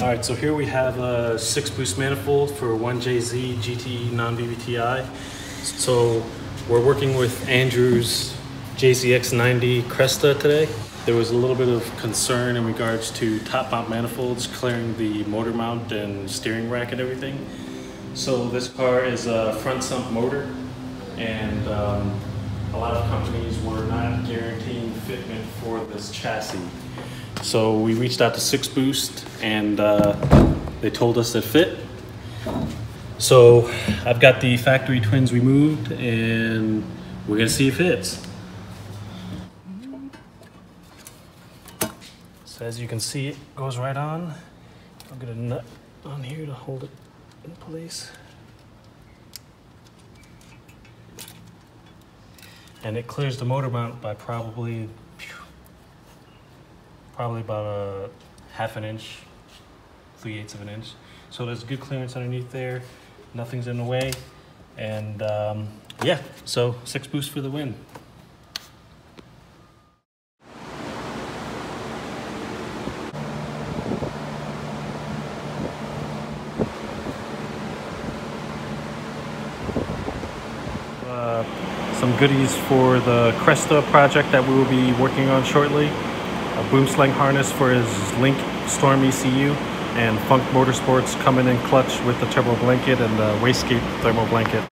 All right, so here we have a 6-boost manifold for 1JZ GT non-VVT-i. So we're working with Andrew's JZX90 Cresta today. There was a little bit of concern in regards to top mount manifolds clearing the motor mount and steering rack and everything. So this car is a front sump motor, and a lot of companies were not guaranteeing fitment for this chassis. So we reached out to 6-boost and they told us it fit. So I've got the factory twins removed and we're gonna see if it fits. So as you can see, it goes right on. I'll get a nut on here to hold it in place. And it clears the motor mount by probably about a ½ inch, 3/8 of an inch. So there's good clearance underneath there. Nothing's in the way. And yeah, so 6-boost for the win. Some goodies for the Cresta project that we will be working on shortly. A boom slang harness for his Link Storm ECU, and Funk Motorsports coming in clutch with the turbo blanket and the wastegate thermal blanket.